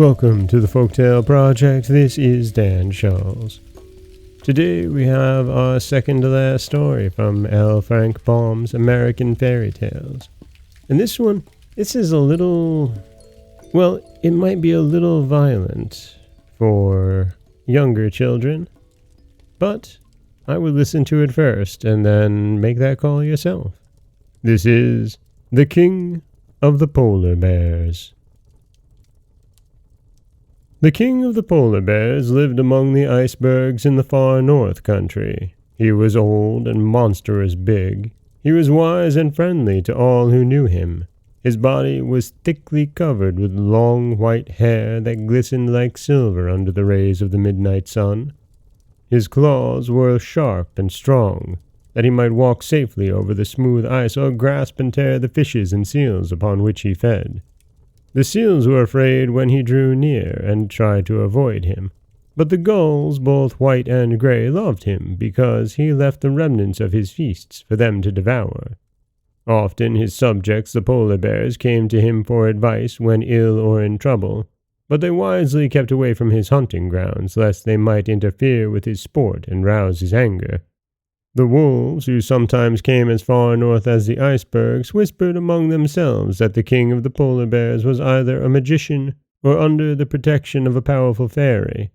Welcome to the Folktale Project. This is Dan Scholz. Today we have our second to last story from L. Frank Baum's American Fairy Tales. And this is a little, well, it might be a little violent for younger children, but I would listen to it first and then make that call yourself. This is The King of the Polar Bears. The king of the polar bears lived among the icebergs in the far north country. He was old and monstrous big. He was wise and friendly to all who knew him. His body was thickly covered with long white hair that glistened like silver under the rays of the midnight sun. His claws were sharp and strong, that he might walk safely over the smooth ice or grasp and tear the fishes and seals upon which he fed. The seals were afraid when he drew near and tried to avoid him, but the gulls, both white and gray, loved him because he left the remnants of his feasts for them to devour. Often his subjects, the polar bears, came to him for advice when ill or in trouble, but they wisely kept away from his hunting grounds lest they might interfere with his sport and rouse his anger. The wolves, who sometimes came as far north as the icebergs, whispered among themselves that the king of the polar bears was either a magician or under the protection of a powerful fairy,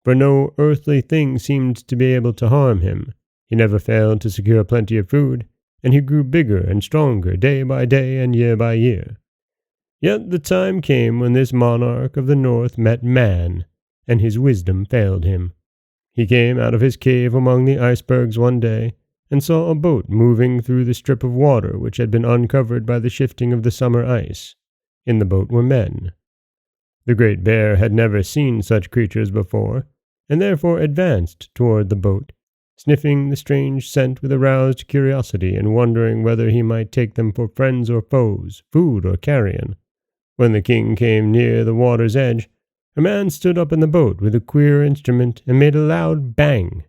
for no earthly thing seemed to be able to harm him. He never failed to secure plenty of food, and he grew bigger and stronger day by day and year by year. Yet the time came when this monarch of the north met man, and his wisdom failed him. He came out of his cave among the icebergs one day, and saw a boat moving through the strip of water which had been uncovered by the shifting of the summer ice. In the boat were men. The great bear had never seen such creatures before, and therefore advanced toward the boat, sniffing the strange scent with aroused curiosity and wondering whether he might take them for friends or foes, food or carrion. When the king came near the water's edge, a man stood up in the boat with a queer instrument and made a loud bang.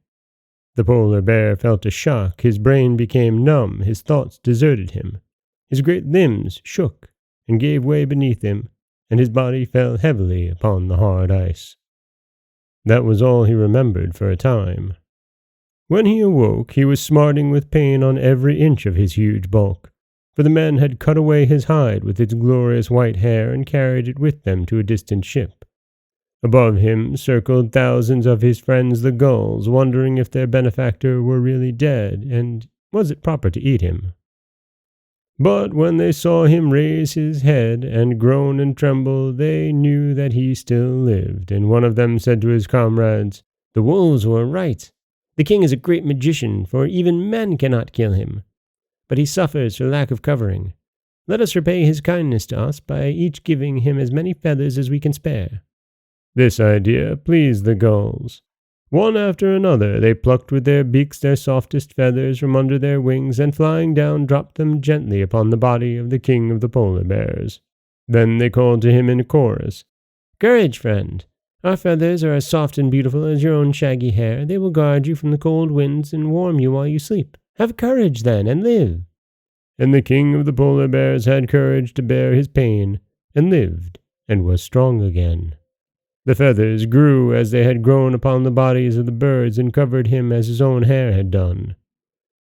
The polar bear felt a shock, his brain became numb, his thoughts deserted him. His great limbs shook and gave way beneath him, and his body fell heavily upon the hard ice. That was all he remembered for a time. When he awoke, he was smarting with pain on every inch of his huge bulk, for the men had cut away his hide with its glorious white hair and carried it with them to a distant ship. Above him circled thousands of his friends the gulls, wondering if their benefactor were really dead, and was it proper to eat him. But when they saw him raise his head and groan and tremble, they knew that he still lived, and one of them said to his comrades, "The wolves were right. The king is a great magician, for even men cannot kill him. But he suffers for lack of covering. Let us repay his kindness to us by each giving him as many feathers as we can spare." This idea pleased the gulls. One after another they plucked with their beaks their softest feathers from under their wings, and flying down dropped them gently upon the body of the king of the polar bears. Then they called to him in a chorus, "Courage, friend! Our feathers are as soft and beautiful as your own shaggy hair. They will guard you from the cold winds and warm you while you sleep. Have courage, then, and live." And the king of the polar bears had courage to bear his pain, and lived, and was strong again. The feathers grew as they had grown upon the bodies of the birds and covered him as his own hair had done.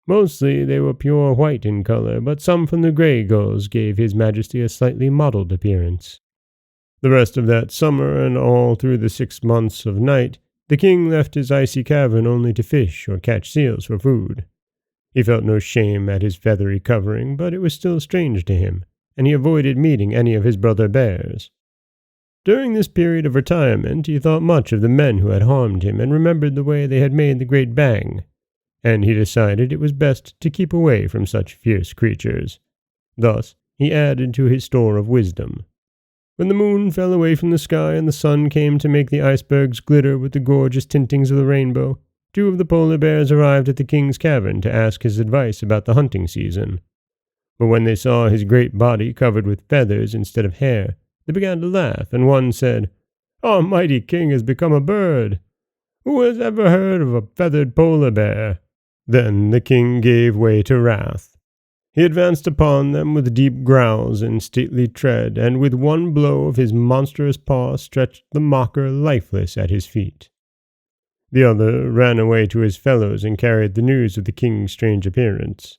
Mostly they were pure white in color, but some from the gray gulls gave his majesty a slightly mottled appearance. The rest of that summer and all through the 6 months of night, the king left his icy cavern only to fish or catch seals for food. He felt no shame at his feathery covering, but it was still strange to him, and he avoided meeting any of his brother bears. During this period of retirement, he thought much of the men who had harmed him and remembered the way they had made the great bang, and he decided it was best to keep away from such fierce creatures. Thus he added to his store of wisdom. When the moon fell away from the sky and the sun came to make the icebergs glitter with the gorgeous tintings of the rainbow, 2 of the polar bears arrived at the king's cavern to ask his advice about the hunting season. But when they saw his great body covered with feathers instead of hair, they began to laugh, and one said, "Our mighty king has become a bird. Who has ever heard of a feathered polar bear?" Then the king gave way to wrath. He advanced upon them with deep growls and stately tread, and with one blow of his monstrous paw stretched the mocker lifeless at his feet. The other ran away to his fellows and carried the news of the king's strange appearance.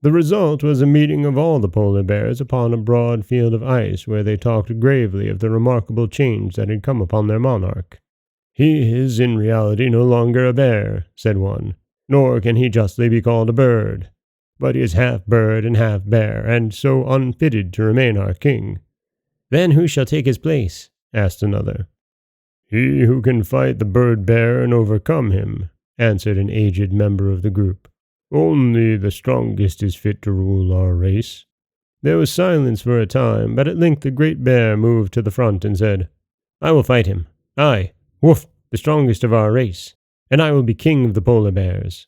The result was a meeting of all the polar bears upon a broad field of ice, where they talked gravely of the remarkable change that had come upon their monarch. "He is in reality no longer a bear," said one, "nor can he justly be called a bird. But he is half bird and half bear, and so unfitted to remain our king." "Then who shall take his place?" asked another. "He who can fight the bird-bear and overcome him," answered an aged member of the group. "Only the strongest is fit to rule our race." There was silence for a time, but at length the great bear moved to the front and said, "I will fight him. I, Woof, the strongest of our race, and I will be king of the polar bears."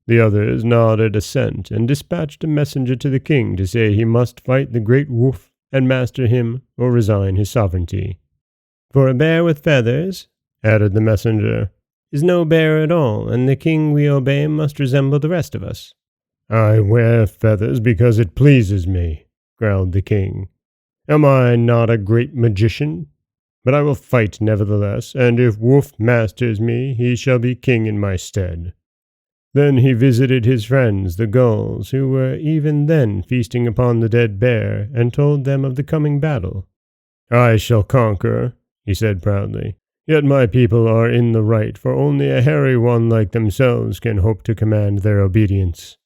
The others nodded assent, and dispatched a messenger to the king to say he must fight the great Woof and master him, or resign his sovereignty. "For a bear with feathers," added the messenger, "is no bear at all, and the king we obey must resemble the rest of us." "I wear feathers because it pleases me," growled the king. "Am I not a great magician? But I will fight nevertheless, and if Woof masters me, he shall be king in my stead." Then he visited his friends, the gulls, who were even then feasting upon the dead bear, and told them of the coming battle. "I shall conquer," he said proudly. "Yet my people are in the right, for only a hairy one like themselves can hope to command their obedience."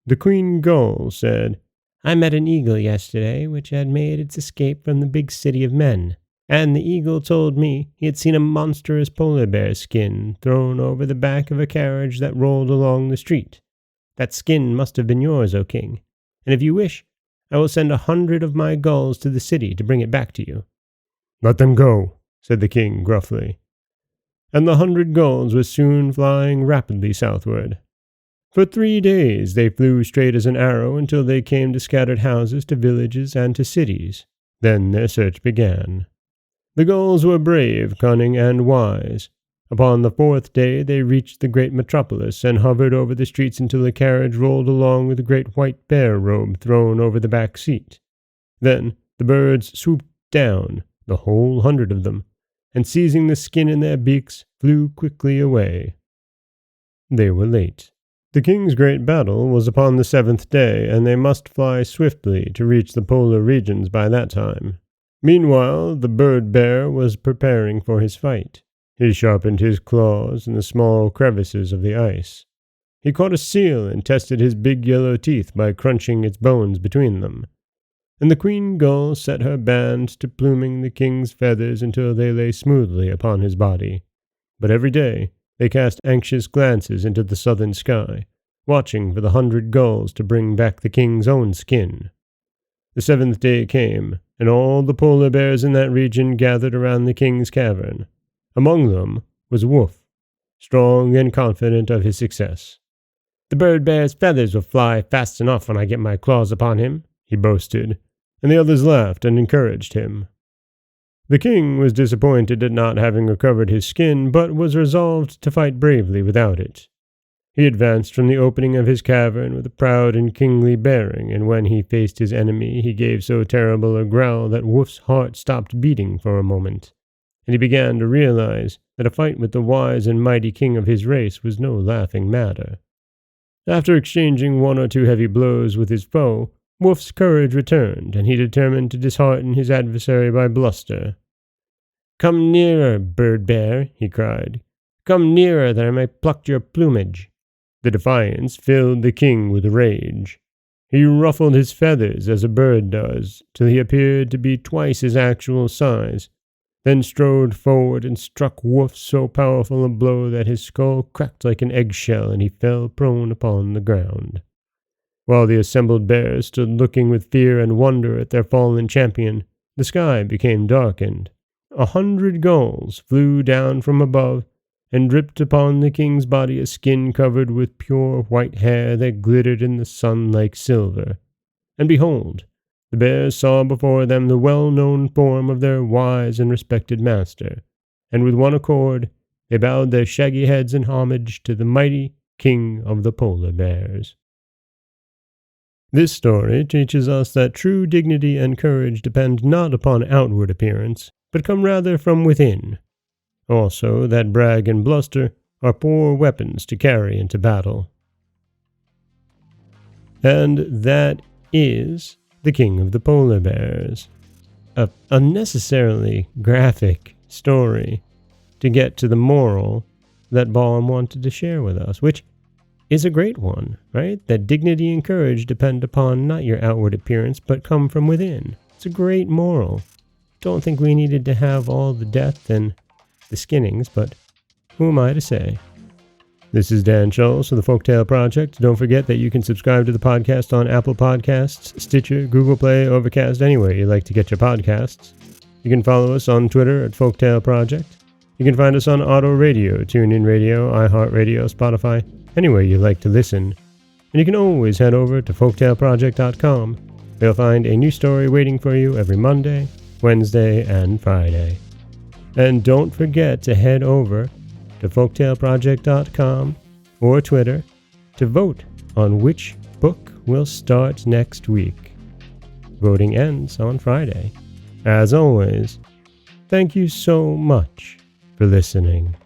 The queen gull said, "I met an eagle yesterday which had made its escape from the big city of men, and the eagle told me he had seen a monstrous polar bear skin thrown over the back of a carriage that rolled along the street. That skin must have been yours, O king, and if you wish, I will send 100 of my gulls to the city to bring it back to you." "Let them go," said the king gruffly. And the 100 gulls were soon flying rapidly southward. For 3 days they flew straight as an arrow until they came to scattered houses, to villages, and to cities. Then their search began. The gulls were brave, cunning, and wise. Upon the 4th day they reached the great metropolis, and hovered over the streets until the carriage rolled along with a great white bear robe thrown over the back seat. Then the birds swooped down, the whole 100 of them, and seizing the skin in their beaks, flew quickly away. They were late. The king's great battle was upon the 7th day, and they must fly swiftly to reach the polar regions by that time. Meanwhile, the bird-bear was preparing for his fight. He sharpened his claws in the small crevices of the ice. He caught a seal and tested his big yellow teeth by crunching its bones between them. And the queen gull set her band to pluming the king's feathers until they lay smoothly upon his body. But every day they cast anxious glances into the southern sky, watching for the 100 gulls to bring back the king's own skin. The 7th day came, and all the polar bears in that region gathered around the king's cavern. Among them was Woof, strong and confident of his success. "The bird-bear's feathers will fly fast enough when I get my claws upon him," he boasted, and the others laughed and encouraged him. The king was disappointed at not having recovered his skin, but was resolved to fight bravely without it. He advanced from the opening of his cavern with a proud and kingly bearing, and when he faced his enemy he gave so terrible a growl that Woof's heart stopped beating for a moment, and he began to realize that a fight with the wise and mighty king of his race was no laughing matter. After exchanging 1 or 2 heavy blows with his foe, Woof's courage returned, and he determined to dishearten his adversary by bluster. "Come nearer, bird-bear," he cried. "Come nearer, that I may pluck your plumage." The defiance filled the king with rage. He ruffled his feathers as a bird does, till he appeared to be twice his actual size, then strode forward and struck Woof so powerful a blow that his skull cracked like an eggshell, and he fell prone upon the ground. While the assembled bears stood looking with fear and wonder at their fallen champion, the sky became darkened. 100 gulls flew down from above, and dripped upon the king's body a skin covered with pure white hair that glittered in the sun like silver. And behold, the bears saw before them the well-known form of their wise and respected master, and with one accord they bowed their shaggy heads in homage to the mighty king of the polar bears. This story teaches us that true dignity and courage depend not upon outward appearance, but come rather from within. Also, that brag and bluster are poor weapons to carry into battle. And that is The King of the Polar Bears. A unnecessarily graphic story to get to the moral that Baum wanted to share with us, which is a great one, right? That dignity and courage depend upon not your outward appearance, but come from within. It's a great moral. Don't think we needed to have all the death and the skinnings, but who am I to say? This is Dan Scholz of the Folktale Project. Don't forget that you can subscribe to the podcast on Apple Podcasts, Stitcher, Google Play, Overcast, anywhere you like to get your podcasts. You can follow us on Twitter at Folktale Project. You can find us on Auto Radio, TuneIn Radio, iHeartRadio, Spotify, anywhere you like to listen. And you can always head over to folktaleproject.com. You'll find a new story waiting for you every Monday, Wednesday, and Friday. And don't forget to head over to folktaleproject.com or Twitter to vote on which book will start next week. Voting ends on Friday. As always, thank you so much for listening.